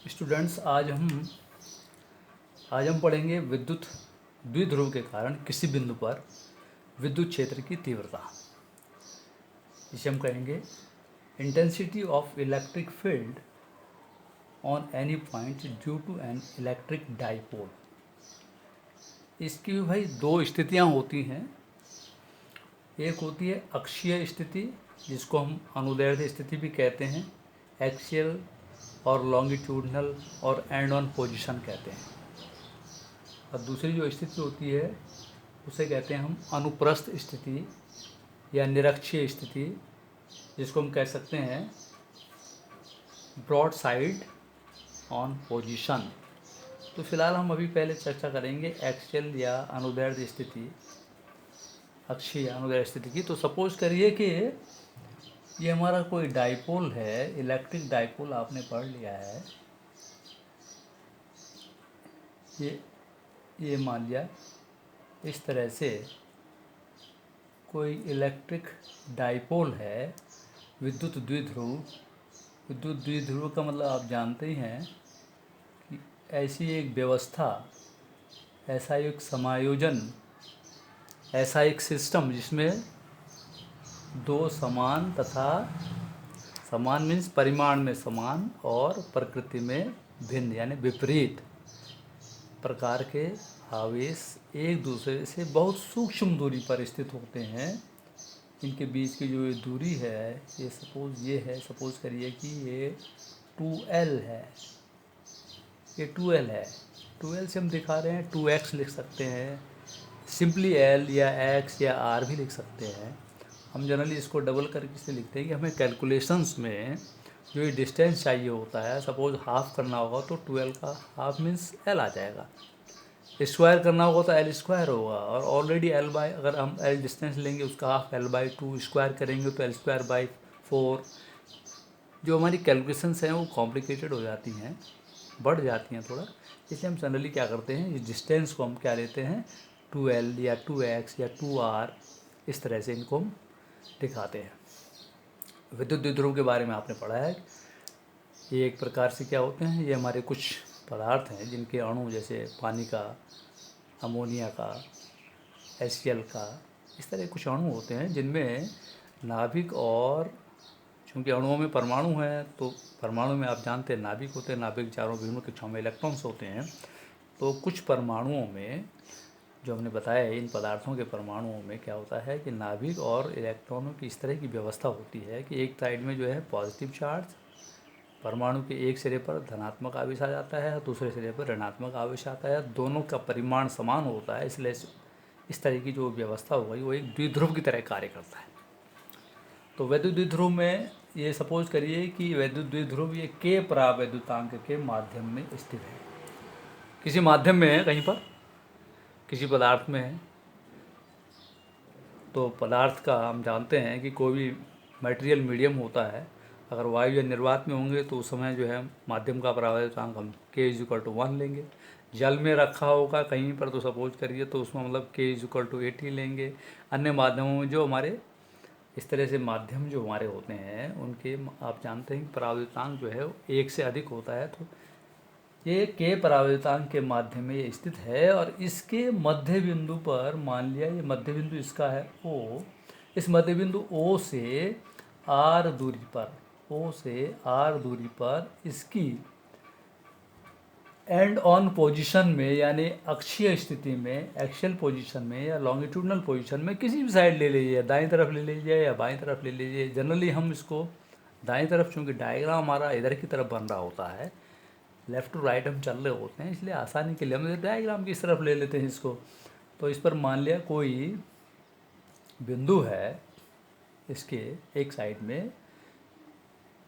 Students, आज हम पढ़ेंगे विद्युत द्विध्रुव के कारण किसी बिंदु पर विद्युत क्षेत्र की तीव्रता, जिसे हम कहेंगे intensity of electric field on any point due to an electric dipole. इसकी भी भाई दो स्थितियां होती हैं। एक होती है अक्षीय स्थिति, जिसको हम अनुदैर्ध्य स्थिति भी कहते हैं, एक्सियल और लॉन्गिट्यूडनल और एंड ऑन पोजीशन कहते हैं। और दूसरी जो स्थिति होती है उसे कहते हैं हम अनुप्रस्थ स्थिति या निरक्षीय स्थिति, जिसको हम कह सकते हैं ब्रॉड साइड ऑन पोजीशन। तो फिलहाल हम अभी पहले चर्चा करेंगे एक्सियल या अनुदैर्ध्य स्थिति, अक्षीय अनुदैर्ध्य स्थिति की। तो सपोज करिए कि ये हमारा कोई डाइपोल है, इलेक्ट्रिक डाइपोल आपने पढ़ लिया है। ये मान लिया इस तरह से कोई इलेक्ट्रिक डाइपोल है, विद्युत द्विध्रुव। विद्युत द्विध्रुव का मतलब आप जानते ही हैं कि ऐसी एक व्यवस्था, ऐसा एक समायोजन, ऐसा एक सिस्टम जिसमें दो समान तथा समान मीन्स परिमाण में समान और प्रकृति में भिन्न यानी विपरीत प्रकार के आवेश एक दूसरे से बहुत सूक्ष्म दूरी पर स्थित होते हैं। इनके बीच की जो ये दूरी है, ये सपोज करिए कि ये 2L है। ये 2L है। 2L से हम दिखा रहे हैं 2x लिख सकते हैं, सिंपली L या x या R भी लिख सकते हैं। हम जनरली इसको डबल करके इसलिए लिखते हैं कि हमें कैलकुलेशंस में जो ये डिस्टेंस चाहिए होता है, सपोज हाफ करना होगा तो 2L का हाफ मीन्स L आ जाएगा, स्क्वायर करना होगा तो L स्क्वायर होगा। और ऑलरेडी अगर हम L डिस्टेंस लेंगे उसका हाफ L/2, स्क्वायर करेंगे तो L²/4। जो हमारी कैलकुलेशंस हैं वो कॉम्प्लिकेटेड हो जाती हैं, बढ़ जाती हैं थोड़ा। इसलिए हम जनरली क्या करते हैं, इस डिस्टेंस को हम क्या लेते हैं, 2L या 2x या 2R, इस तरह से इनको हम दिखाते हैं। विद्युत द्विध्रुव के बारे में आपने पढ़ा है। ये एक प्रकार से क्या होते हैं, ये हमारे कुछ पदार्थ हैं जिनके अणु, जैसे पानी का, अमोनिया का, HCl का, इस तरह कुछ अणु होते हैं जिनमें नाभिक, और चूँकि अणुओं में परमाणु हैं तो परमाणु में आप जानते हैं नाभिक होते हैं, नाभिक चारों विभिन्न कक्षाओं में इलेक्ट्रॉन्स होते हैं। तो कुछ परमाणुओं में, जो हमने बताया है, इन पदार्थों के परमाणुओं में क्या होता है कि नाभिक और इलेक्ट्रॉनों की इस तरह की व्यवस्था होती है कि एक साइड में जो है पॉजिटिव चार्ज, परमाणु के एक सिरे पर धनात्मक आवेश आ जाता है, दूसरे सिरे पर ऋणात्मक आवेश आता है। दोनों का परिमाण समान होता है, इसलिए इस तरह की जो व्यवस्था हो गई वो एक द्विध्रुव की तरह कार्य करता है। तो वैद्युत द्विध्रुव में ये सपोज करिए कि वैद्युत द्विध्रुव ये K परावैद्युतांक के माध्यम में स्थित है, किसी माध्यम में है, कहीं पर किसी पदार्थ में है। तो पदार्थ का हम जानते हैं कि कोई भी मटेरियल मीडियम होता है, अगर वायु या निर्वात में होंगे तो उस समय जो है माध्यम का परावैद्युतांक हम K=1 लेंगे। जल में रखा होगा कहीं पर तो सपोज करिए तो उसमें मतलब K=80 लेंगे। अन्य माध्यमों में जो हमारे इस तरह से माध्यम जो हमारे होते हैं उनके आप जानते हैं कि परावैद्युतांक जो है 1 से अधिक होता है। तो ये K परावैद्युतांक के माध्यम में ये स्थित है और इसके मध्य बिंदु पर, मान लिया ये मध्य बिंदु इसका है O, इस मध्य बिंदु O से R दूरी पर इसकी एंड ऑन पोजीशन में यानी अक्षीय स्थिति में, एक्सियल पोजीशन में या लॉन्गिट्यूडनल पोजीशन में, किसी भी साइड ले लीजिए, दाईं तरफ ले लीजिए या बाईं तरफ ले लीजिए। जनरली हम इसको दाईं तरफ, चूँकि डायग्राम हमारा इधर की तरफ बन रहा होता है, लेफ़्ट टू राइट हम चल रहे होते हैं, इसलिए आसानी के लिए हम डायग्राम की इस तरफ ले लेते हैं इसको। तो इस पर मान लिया कोई बिंदु है, इसके एक साइड में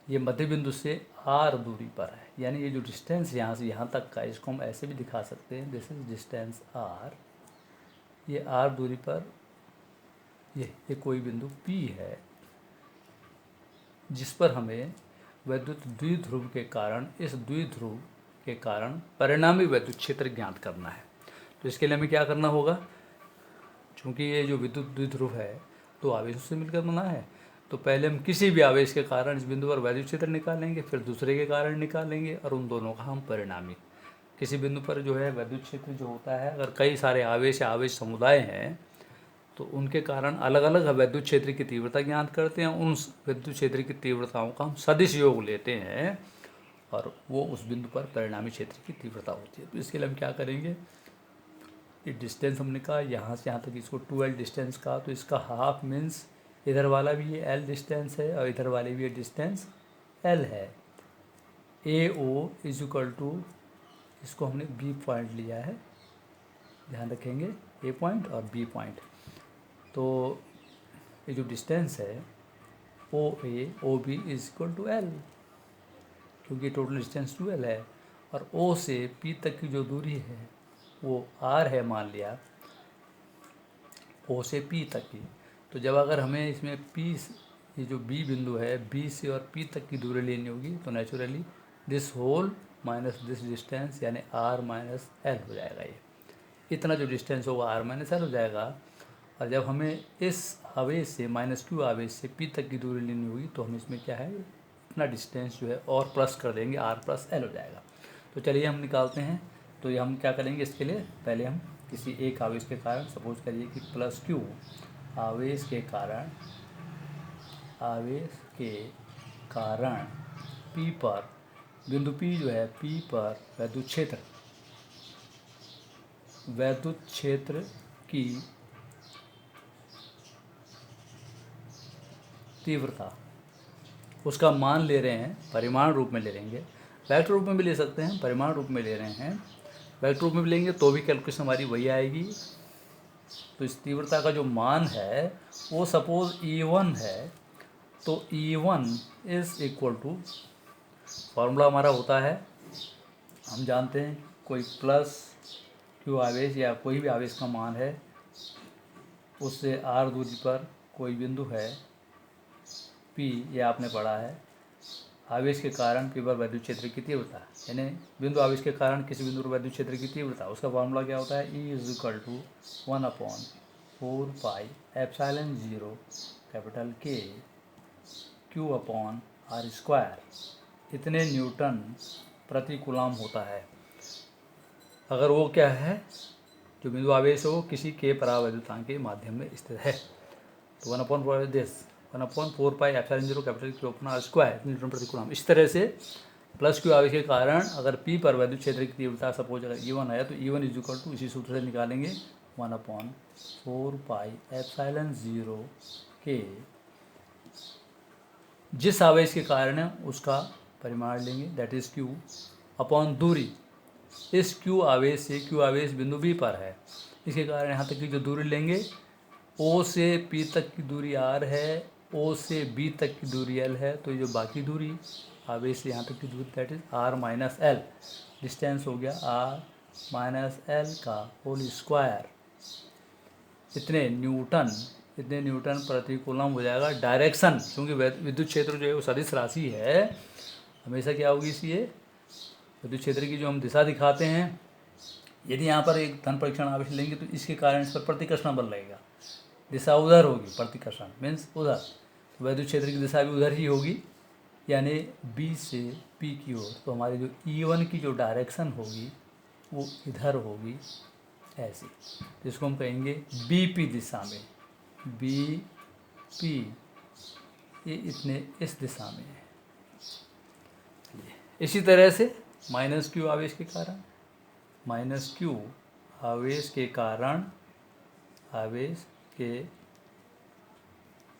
ये मध्य बिंदु से R दूरी पर है, यानी ये जो डिस्टेंस यहाँ से यहाँ तक का, इसको हम ऐसे भी दिखा सकते हैं, दिस इज डिस्टेंस R। ये R दूरी पर ये कोई बिंदु P है, जिस पर हमें वैद्युत द्विध्रुव के कारण, इस द्विध्रुव के कारण परिणामी वैद्युत क्षेत्र ज्ञात करना है। तो इसके लिए हमें क्या करना होगा, चूँकि ये जो विद्युत द्विध्रुव है तो आवेशों से मिलकर बना है, तो पहले हम किसी भी आवेश के कारण इस बिंदु पर वैद्युत क्षेत्र निकालेंगे, फिर दूसरे के कारण निकालेंगे और उन दोनों का हम परिणामी। किसी बिंदु पर जो है वैद्युत क्षेत्र जो होता है, अगर कई सारे आवेश या आवेश समुदाय हैं तो उनके कारण अलग अलग वैद्युत क्षेत्र की तीव्रता ज्ञात करते हैं। उन वैद्युत क्षेत्र की तीव्रताओं का हम सदिश योग लेते हैं और वो उस बिंदु पर परिणामी क्षेत्र की तीव्रता होती है। तो इसके लिए हम क्या करेंगे, ये डिस्टेंस हमने कहा यहाँ से यहाँ तक इसको 2l डिस्टेंस का, तो इसका हाफ मीन्स इधर वाला भी ये l डिस्टेंस है और इधर वाले भी ये डिस्टेंस l है। A O is equal to, इसको हमने बी पॉइंट लिया है, ध्यान रखेंगे ए पॉइंट और बी पॉइंट। तो ये जो डिस्टेंस है O A O B is equal to L, क्योंकि टोटल डिस्टेंस 2l है। और ओ से पी तक की जो दूरी है वो r है, मान लिया ओ से पी तक की। तो जब अगर हमें इसमें पी, ये जो बी बिंदु है, बी से और पी तक की दूरी लेनी होगी तो naturally this whole minus this distance यानी r माइनस एल हो जाएगा। ये इतना जो डिस्टेंस होगा r माइनस एल हो जाएगा। और जब हमें इस आवेश से -q आवेश से p तक की दूरी लेनी होगी तो हम इसमें क्या है, इतना डिस्टेंस जो है और प्लस कर देंगे, r प्लस एल हो जाएगा। तो चलिए हम निकालते हैं। तो ये हम क्या करेंगे, इसके लिए पहले हम किसी एक आवेश के कारण, सपोज करिए कि +q आवेश के कारण P पर, बिंदु P जो है P पर वैद्युत क्षेत्र की तीव्रता, उसका मान ले रहे हैं, परिमाण रूप में ले लेंगे, वेक्टर रूप में भी ले सकते हैं, परिमाण रूप में ले रहे हैं। वेक्टर रूप में भी लेंगे तो भी कैलकुलेशन हमारी वही आएगी। तो इस तीव्रता का जो मान है वो सपोज E1 है, तो E1 is equal to, formula हमारा होता है, हम जानते हैं कोई +q आवेश या कोई भी आवेश का मान है, उससे r दूरी पर कोई बिंदु है P, ये आपने पढ़ा है, आवेश के कारण P पर वैद्युत क्षेत्र की तीव्रता, यानी बिंदु आवेश के कारण किसी बिंदु पर वैद्युत क्षेत्र की तीव्रता, उसका फॉर्मूला क्या होता है, E is equal to 1/4πε0 capital K Q upon R square, इतने न्यूटन प्रति कूलम होता है। अगर वो क्या है, जो बिंदु आवेश हो किसी के परावैद्युतांक के माध्यम में स्थित है, तो 1/4πε0 capital Q upon R square newton प्रति कूलम। इस तरह से +q आवेश के कारण अगर P पर वैद्युत क्षेत्र की तीव्रता सपोज अगर E1 है तो E1 इज इक्वल टू, इसी सूत्र से निकालेंगे 1/4πε0 के, जिस आवेश के कारण है उसका परिमाण लेंगे, दैट इज Q अपॉन दूरी। इस Q आवेश से, Q आवेश बिंदु B पर है, इसके कारण यहाँ तक की जो दूरी लेंगे, O से P तक की दूरी R है, O से B तक की दूरी L है, तो ये जो बाकी दूरी आवेश से यहाँ तक की दूरी that is R minus L, distance हो गया R माइनस एल का होल स्क्वायर, इतने न्यूटन प्रति कूलम हो जाएगा। डायरेक्शन, क्योंकि विद्युत क्षेत्र जो है वो सदिश राशि है, हमेशा क्या होगी इसकी, विद्युत क्षेत्र की जो हम दिशा दिखाते हैं, यदि यहाँ पर एक धन परीक्षण आवेश लेंगे तो इसके कारण इस पर प्रतिकर्षण बल लगेगा, दिशा उधर होगी, प्रतिकर्षण मीन्स उधर, तो वैद्युत क्षेत्र की दिशा भी उधर ही होगी, यानी B से P की ओर। तो हमारी जो E1 की जो डायरेक्शन होगी वो इधर होगी ऐसी, तो इसको हम कहेंगे BP दिशा में, BP ये इतने इस दिशा में है। इसी तरह से -q आवेश के कारण, -q आवेश के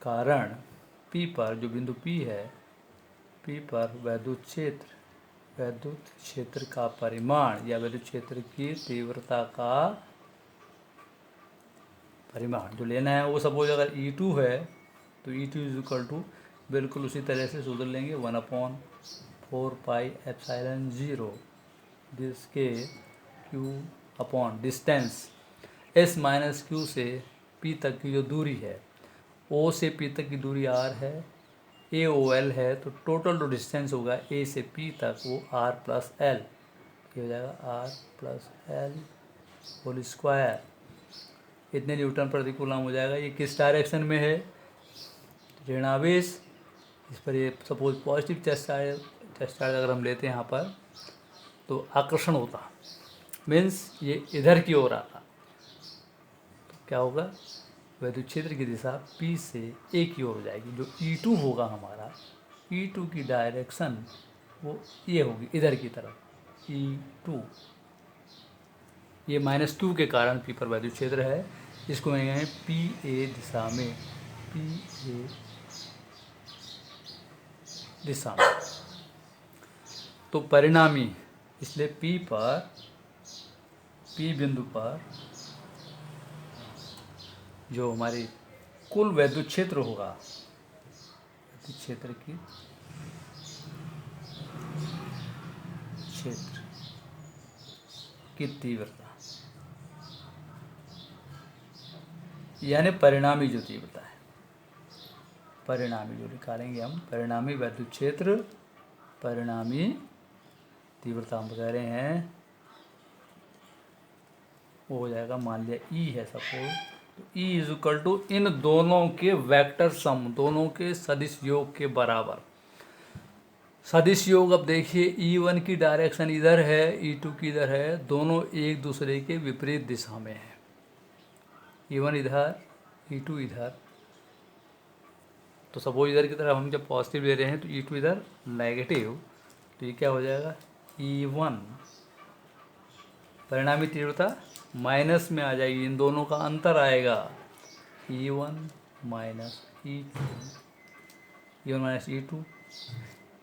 कारण P पर, जो बिंदु P है, P पर वैद्युत क्षेत्र का परिमाण या वैद्युत क्षेत्र की तीव्रता का परिमाण जो लेना है, वो सपोज अगर E2 है तो E2 इज इक्वल टू, बिल्कुल उसी तरह से सूत्र लेंगे 1/4πε0 दिस के Q upon distance S minus Q से P तक की जो दूरी है, O से P तक की दूरी R है, AOL है, तो टोटल जो डिस्टेंस होगा A से P तक वो R प्लस एल, ये हो जाएगा R plus L whole square, इतने न्यूटन प्रति कूलम हो जाएगा। ये किस डायरेक्शन में है, ऋणावेश, इस पर ये सपोज पॉजिटिव चार्ज अगर हम लेते हैं यहाँ पर तो आकर्षण होता, मीन्स ये इधर की ओर आता, तो क्या होगा, विद्युत क्षेत्र की दिशा P से A की ओर हो जाएगी। जो E2 होगा हमारा, E2 की डायरेक्शन वो ये होगी इधर की तरफ E2। ये -q के कारण P पर विद्युत क्षेत्र है, इसको कहेंगे PA दिशा में, PA दिशा में। तो परिणामी, इसलिए P बिंदु पर जो हमारी कुल विद्युत क्षेत्र होगा, विद्युत क्षेत्र की तीव्रता, यानी परिणामी जो तीव्रता है, परिणामी जो निकालेंगे हम, परिणामी विद्युत क्षेत्र, परिणामी तीव्रता हम कह रहे हैं वो हो जाएगा, मान लिया E है सपोज, तो E इज इक्वल टू इन दोनों के वेक्टर सम, दोनों के सदिश योग के बराबर। सदिश योग, अब देखिए E1 की डायरेक्शन इधर है, E2 की इधर है, दोनों एक दूसरे के विपरीत दिशा में है। E1 इधर, E2 इधर, तो सपोज इधर की तरफ हम जब पॉजिटिव ले रहे हैं तो E2 इधर नेगेटिव, तो ये क्या हो जाएगा, E1 परिणामी तीव्रता माइनस में आ जाएगी, इन दोनों का अंतर आएगा, E1 minus E2, E1 minus E2,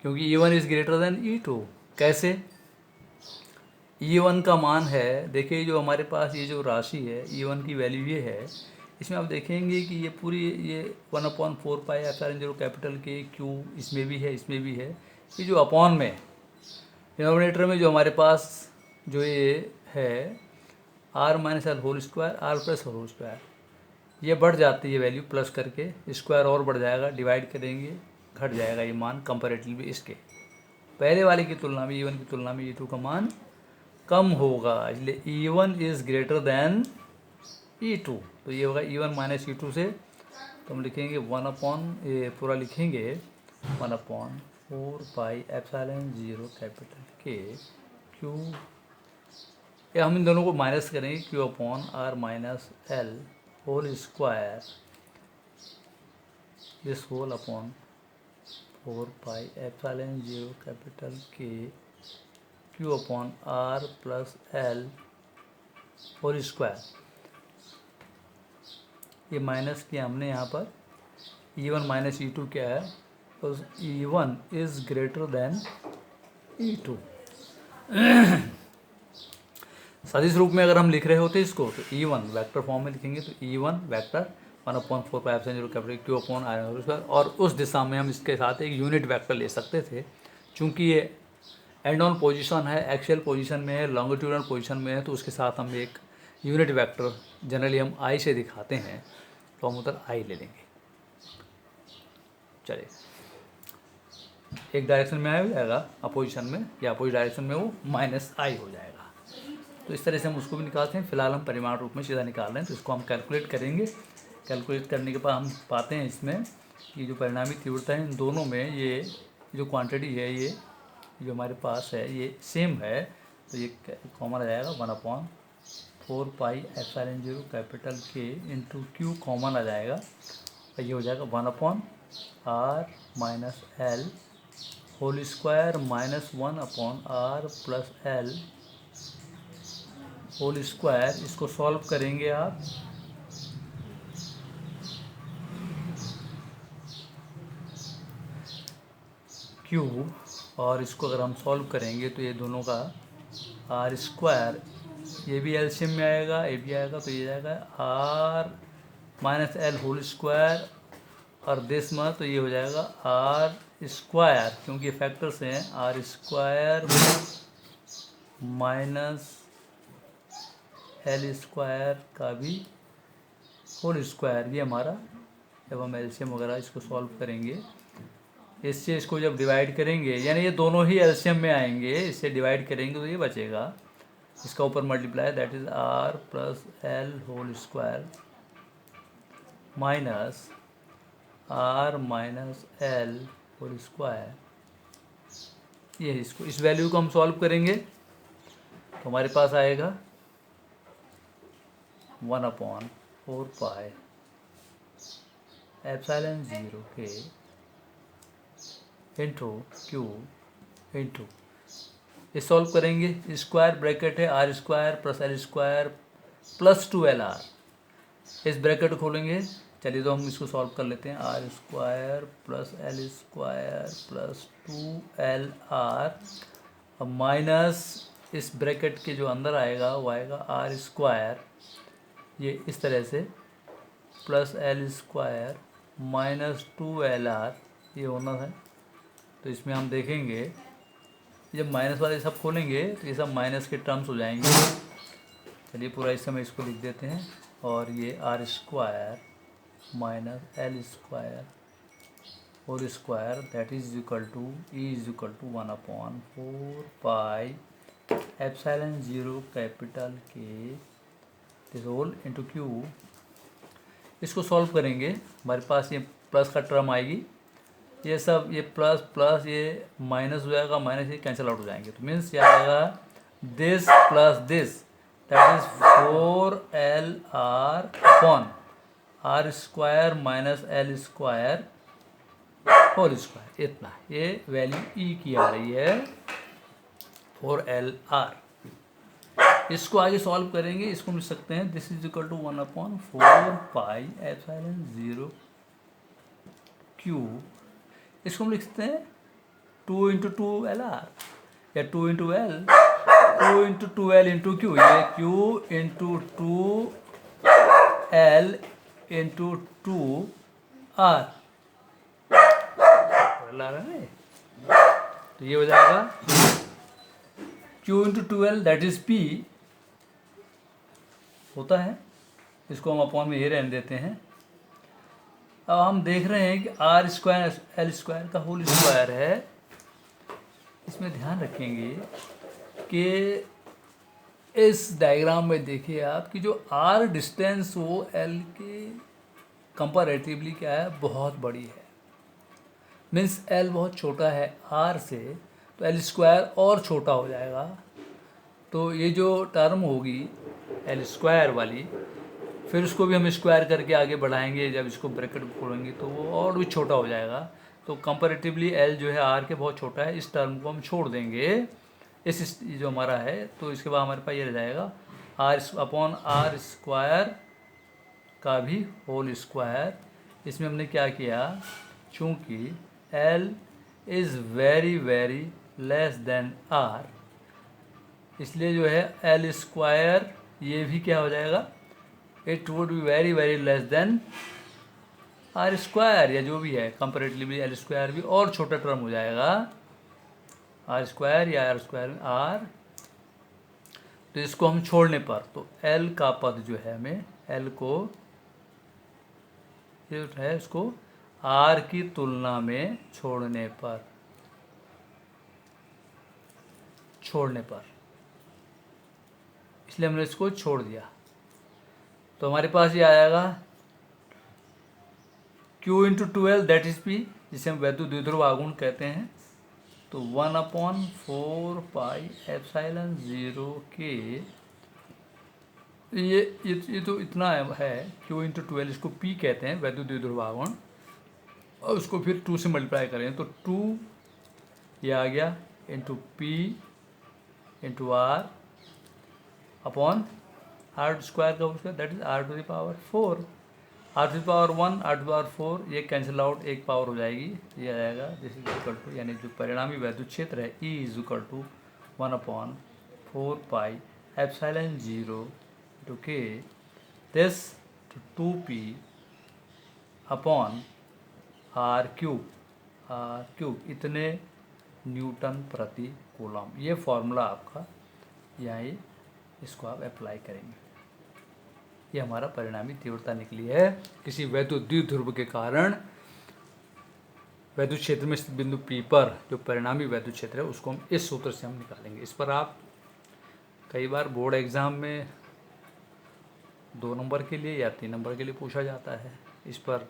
क्योंकि E1 is greater than E2। कैसे, E1 का मान है, देखिए जो हमारे पास ये जो राशि है E1 की वैल्यू ये है, इसमें आप देखेंगे कि ये पूरी ये 1/4 पाई एप्सिलॉन 0 कैपिटल के Q इसमें भी है, इसमें भी है, ये जो अपॉन में डिनोमिनेटर में जो हमारे पास जो ये है r minus L whole square, r plus whole square, ये बढ़ जाती है वैल्यू, प्लस करके स्क्वायर और बढ़ जाएगा, डिवाइड करेंगे घट जाएगा ये मान कंपैरेटिवली इसके पहले वाले की तुलना में, E1 की तुलना में E2 का मान कम होगा, इसलिए E1 is greater than E2। तो ये होगा E1 माइनस E2 से, तो हम लिखेंगे 1 ये पूरा लिखेंगे 1/4 पाई एप्सिलॉन 0 कैपिटल के Q, या हम इन दोनों को माइनस करेंगे, Q/R minus L whole square, this whole upon 4 pi epsilon 0 capital के Q/R plus L whole square. ये माइनस किया हमने यहाँ पर, E1 माइनस E2 क्या है, तो E1 is greater than E2। सदिश रूप में अगर हम लिख रहे होते इसको तो E1 वेक्टर फॉर्म में लिखेंगे, तो E1 vector 1/4 pi epsilon 0 capital Q/R whole square, और उस दिशा में हम इसके साथ एक यूनिट वेक्टर ले सकते थे, चूँकि ये एंड ऑन पोजीशन है, एक्सियल पोजीशन में है, लॉन्गिट्यूडनल पोजीशन में है, तो उसके साथ हम एक यूनिट वेक्टर जनरली हम I से दिखाते हैं, तो हम उधर I ले लेंगे। चलिए, एक डायरेक्शन में I हो जाएगा अपोजिशन में, या अपोजिट डायरेक्शन में वो -I हो जाएगा। तो इस तरह से हम उसको भी निकालते हैं, फिलहाल हम परिमाण रूप में सीधा निकाल रहे हैं, तो इसको हम कैलकुलेट करेंगे। कैलकुलेट करने के बाद हम पाते हैं इसमें कि जो परिणामी तीव्रता है इन दोनों में, ये जो क्वांटिटी है ये जो हमारे पास है ये सेम है, तो ये कॉमन आ जाएगा 1/4 पाई एप्सिलॉन 0 कैपिटल के इंटू Q कॉमन आ जाएगा, और ये हो जाएगा 1/R minus L whole square minus 1/R plus L whole square. इसको सॉल्व करेंगे आप, Q, और इसको अगर हम सॉल्व करेंगे तो ये दोनों का R स्क्वायर, ये भी एलसीएम में आएगा, ये भी आएगा, तो ये जाएगा R minus L whole square, और दिस में तो ये हो जाएगा R स्क्वायर, क्योंकि फैक्टर्स हैं, R square minus L square का भी होल स्क्वायर, ये हमारा जब हम एलसीएम वगैरह इसको सॉल्व करेंगे, इससे इसको जब डिवाइड करेंगे, यानी ये दोनों ही एलसीएम में आएंगे, इससे डिवाइड करेंगे तो ये बचेगा, इसका ऊपर multiply, that is R plus L whole square minus R minus L whole square, ये इसको, इस वैल्यू को हम सॉल्व करेंगे तो हमारे पास आएगा 1/4 एप्सिलॉन 0 के इंटू क्यू इंटू, ये सॉल्व करेंगे, स्क्वायर ब्रैकेट है R square plus L square plus 2LR, इस ब्रैकेट खोलेंगे। चलिए तो हम इसको सॉल्व कर लेते हैं, R square plus L square plus 2LR, अब माइनस इस ब्रैकेट के जो अंदर आएगा वो आएगा आर स्क्वायर, ये इस तरह से, plus L square minus 2LR, ये होना है। तो इसमें हम देखेंगे जब माइनस वाले सब खोलेंगे तो ये सब माइनस के टर्म्स हो जाएंगे। चलिए पूरा इस समय इसको लिख देते हैं, और ये R square minus L square whole square that is equal to E is equal to 1/4 epsilon 0 capital के दिस होल इंटू क्यू। इसको सॉल्व करेंगे, हमारे पास ये प्लस का टर्म आएगी, ये सब ये प्लस प्लस ये माइनस हो जाएगा, माइनस ये कैंसिल आउट हो जाएंगे, तो मीन्स ये आएगा this plus this that is 4LR upon R square minus L square whole square, इतना, ये वैल्यू ई की आ रही है 4LR। इसको आगे सॉल्व करेंगे, इसको मिल सकते हैं this is equal to 1/4 epsilon 0 Q, इसको हम लिख सकते हैं 2 इंटू 2LR या 2 into L, 2 into 2L into Q, ये Q into 2L into 2R ला रहा है, तो ये हो जाएगा Q into 2L that is P होता है, इसको हम अपॉन में ये रहने देते हैं। अब हम देख रहे हैं कि आर स्क्वायर एल स्क्वायर का होल स्क्वायर है, इसमें ध्यान रखेंगे कि इस डायग्राम में देखिए आप कि जो आर डिस्टेंस वो एल के कंपैरेटिवली क्या है, बहुत बड़ी है, मीन्स एल बहुत छोटा है आर से, तो एल स्क्वायर और छोटा हो जाएगा, तो ये जो टर्म होगी एल स्क्वायर वाली, फिर उसको भी हम स्क्वायर करके आगे बढ़ाएंगे, जब इसको ब्रैकेट खोलेंगे तो वो और भी छोटा हो जाएगा, तो कंपैरेटिवली एल जो है आर के बहुत छोटा है, इस टर्म को हम छोड़ देंगे, इस जो हमारा है, तो इसके बाद हमारे पास ये रह जाएगा आर अपॉन आर स्क्वायर का भी होल स्क्वायर। इसमें हमने क्या किया, चूँकि L is very very less than R, इसलिए जो है एल स्क्वायर ये भी क्या हो जाएगा, it would be very very less than R square, या जो भी है कंपेरेटिवली एल स्क्वायर भी और छोटा टर्म हो जाएगा, आर स्क्वायर या आर स्क्वायर आर, तो इसको हम छोड़ने पर तो एल का पद जो है हमें एल को जो है इसको आर की तुलना में छोड़ने पर इसलिए हमने इसको छोड़ दिया, तो हमारे पास ये आएगा Q into 2L that is P, जिसे हम वैद्युत द्विध्रुव आघूर्ण कहते हैं, तो 1/4 एप्सिलॉन 0 के ये तो इतना है, Q इंटू 2L इसको P कहते हैं वैद्युत द्विध्रुव आघूर्ण, और उसको फिर 2 से मल्टीप्लाई करें तो 2 ये आ गया into P into R upon R square का उसका that is R to the power 4, R to the power 1 R to the power 4, ये कैंसिल आउट, एक पावर हो जाएगी, ये आ जाएगा दिस इज इक्वल टू, यानी जो परिणामी वैद्युत क्षेत्र है E is equal to 1/4 epsilon 0 to K this to 2P upon R cube, इतने न्यूटन प्रति कूलम, ये फॉर्मूला आपका यहाँ, इसको आप अप्लाई करेंगे, ये हमारा परिणामी तीव्रता निकली है किसी वैद्युत द्विध्रुव के कारण वैद्युत क्षेत्र में स्थित बिंदु P पर जो परिणामी वैद्युत क्षेत्र है उसको हम इस सूत्र से हम निकालेंगे। इस पर आप कई बार बोर्ड एग्जाम में 2 नंबर के लिए या 3 नंबर के लिए पूछा जाता है, इस पर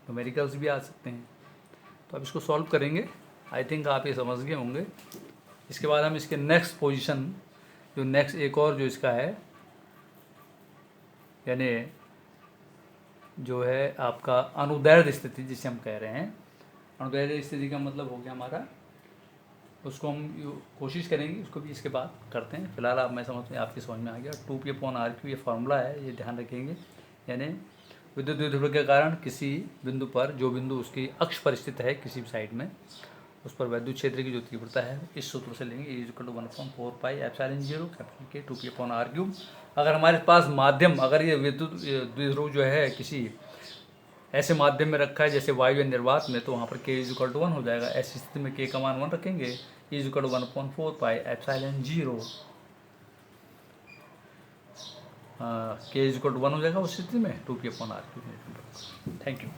न्यूमेरिकल्स भी आ सकते हैं। तो अब इसको सॉल्व करेंगे। आई थिंक आप ये समझ गए होंगे। इसके बाद हम इसके नेक्स्ट पोजीशन, जो नेक्स्ट एक और जो इसका है, यानी जो है आपका अनुदैर्ध्य स्थिति जिसे हम कह रहे हैं, अनुदैर्ध्य स्थिति का मतलब हो गया हमारा, उसको हम कोशिश करेंगे, उसको भी इसके बाद करते हैं। फिलहाल आप, मैं समझ में आपकी समझ में आ गया। 2p/r3 ये फार्मूला है, ये ध्यान रखेंगे। यानी विद्युत द्विध्रुव के कारण किसी बिंदु पर, जो बिंदु उसकी अक्ष पर स्थित है किसी भी साइड में, उस पर विद्युत क्षेत्र की जो तीव्रता है इस सूत्र से लेंगे, E=1/4πε0 K 2p/r3। अगर हमारे पास माध्यम, अगर ये विद्युत द्विध्रुव जो है किसी ऐसे माध्यम में रखा है जैसे वायु या निर्वात में, तो वहाँ पर K=1 हो जाएगा। ऐसी स्थिति में K का मान 1 रखेंगे, E=1/4πε0 K=1 हो जाएगा उस स्थिति में 2p/r3। Thank you.